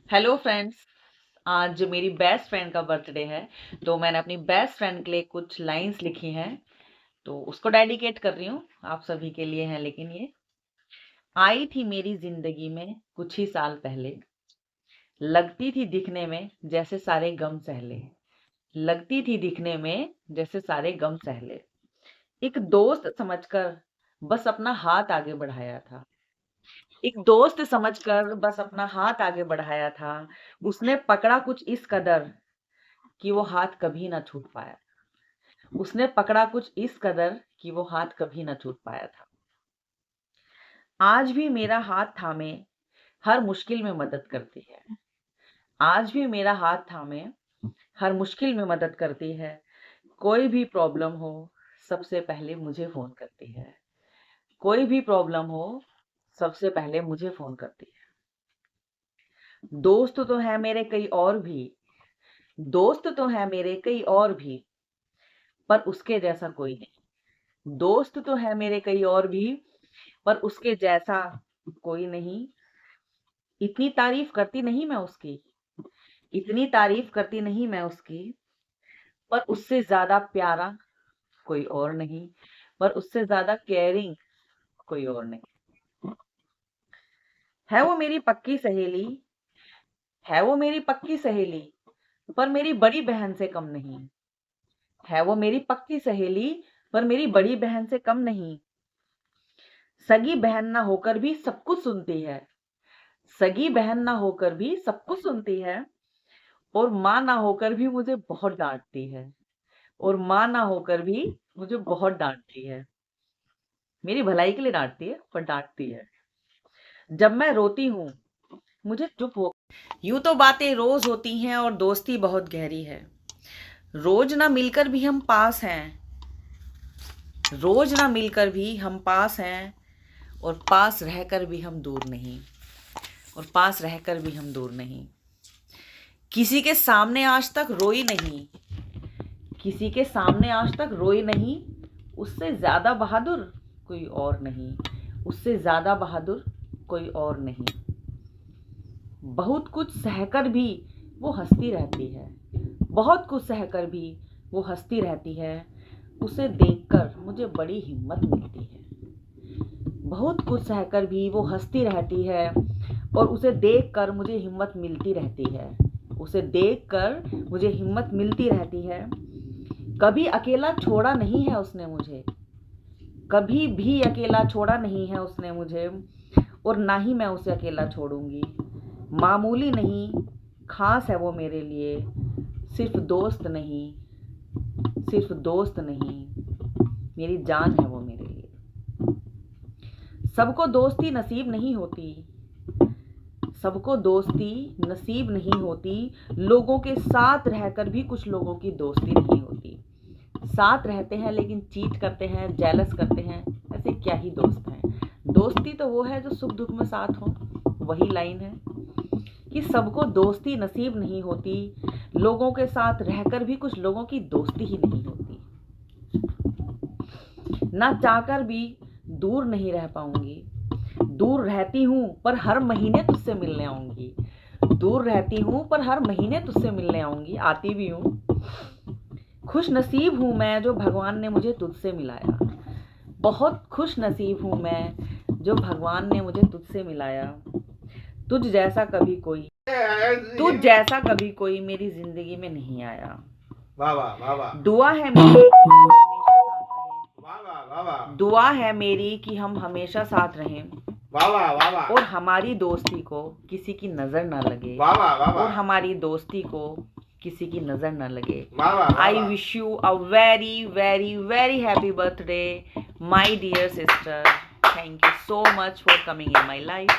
Hello friends. आज मेरी best friend का बर्थडे है, तो मैंने अपनी बेस्ट फ्रेंड के लिए कुछ लाइंस लिखी हैं, तो उसको डेडिकेट कर रही हूँ। आप सभी के लिए हैं। लेकिन ये आई थी मेरी जिंदगी में कुछ ही साल पहले, लगती थी दिखने में जैसे सारे गम सहले, लगती थी दिखने में जैसे सारे गम सहले। एक दोस्त समझकर बस अपना हाथ आगे बढ़ाया था, एक दोस्त समझकर बस अपना हाथ आगे बढ़ाया था। उसने पकड़ा कुछ इस कदर कि वो हाथ कभी ना छूट पाया। उसने पकड़ा कुछ इस कदर कि वो हाथ कभी ना छूट पाया था। आज भी मेरा हाथ थामे हर मुश्किल में मदद करती है। आज भी मेरा हाथ थामे हर मुश्किल में मदद करती है। कोई भी प्रॉब्लम हो सबसे पहले मुझे फोन करती है। कोई भी प्रॉब्लम हो सबसे पहले मुझे फोन करती है। दोस्त तो है मेरे कई और भी, दोस्त तो है मेरे कई और भी, पर उसके जैसा कोई नहीं। दोस्त तो है मेरे कई और भी, पर उसके जैसा कोई नहीं। इतनी तारीफ करती नहीं मैं उसकी, इतनी तारीफ करती नहीं मैं उसकी, पर उससे ज्यादा प्यारा कोई और नहीं, पर उससे ज्यादा केयरिंग कोई और नहीं। है वो मेरी पक्की सहेली, है वो मेरी पक्की सहेली, पर मेरी बड़ी बहन से कम नहीं। है वो मेरी पक्की सहेली, पर मेरी बड़ी बहन से कम नहीं। सगी बहन ना होकर भी सब कुछ सुनती है, सगी बहन ना होकर भी सब कुछ सुनती है। और माँ ना होकर भी मुझे बहुत डांटती है, और माँ ना होकर भी मुझे बहुत डांटती है। मेरी भलाई के लिए डांटती है, पर डांटती है। जब मैं रोती हूँ मुझे चुप हो। यूं तो बातें रोज होती हैं और दोस्ती बहुत गहरी है। रोज ना मिलकर भी हम पास हैं, रोज ना मिलकर भी हम पास हैं, और पास रहकर भी हम दूर नहीं, और पास रहकर भी हम दूर नहीं। किसी के सामने आज तक रोई नहीं, किसी के सामने आज तक रोई नहीं। उससे ज्यादा बहादुर कोई और नहीं, उससे ज्यादा बहादुर कोई और नहीं। बहुत कुछ सहकर भी वो हंसती रहती है, बहुत कुछ सहकर भी वो हंसती रहती है। उसे देखकर मुझे बड़ी हिम्मत मिलती है। बहुत कुछ सहकर भी वो हंसती रहती है, और उसे देखकर मुझे हिम्मत मिलती रहती है। उसे देखकर मुझे हिम्मत मिलती रहती है। कभी अकेला छोड़ा नहीं है उसने मुझे, कभी भी अकेला छोड़ा नहीं है उसने मुझे, और ना ही मैं उसे अकेला छोड़ूंगी। मामूली नहीं, खास है वो मेरे लिए, सिर्फ दोस्त नहीं, सिर्फ दोस्त नहीं, मेरी जान है वो मेरे लिए। सबको दोस्ती नसीब नहीं होती, सबको दोस्ती नसीब नहीं होती। लोगों के साथ रहकर भी कुछ लोगों की दोस्ती नहीं होती। साथ रहते हैं लेकिन चीट करते हैं, जेलस करते हैं। ऐसे क्या ही दोस्त हैं। दोस्ती तो वो है जो सुख दुख में साथ हो। वही लाइन है कि सबको दोस्ती नसीब नहीं होती, लोगों के साथ रहकर भी कुछ लोगों की दोस्ती ही नहीं होती। ना चाहकर भी दूर नहीं रह पाऊंगी, दूर रहती हूँ पर हर महीने तुझसे मिलने आऊंगी। दूर रहती हूँ पर हर महीने तुझसे मिलने आऊंगी, आती भी हूँ। खुश नसीब हूँ मैं जो भगवान ने मुझे तुझसे मिलाया, बहुत खुश नसीब हूँ मैं जो भगवान ने मुझे तुझसे मिलाया। तुझ जैसा कभी कोई, तुझ जैसा कभी कोई मेरी जिंदगी में नहीं आया। वाह वाह वाह वाह दुआ है मेरी कि हम हमेशा साथ वाह वाह वाह वाह रहें। दुआ है मेरी कि हम हमेशा साथ रहें, वाह वाह वाह वाह और हमारी दोस्ती को किसी की नजर ना लगे, वाह वाह वाह और वाह हमारी दोस्ती को किसी की नजर ना लगे। वाह वाह I wish you a very very very happy birthday my dear sister. Thank you so much for coming in my life.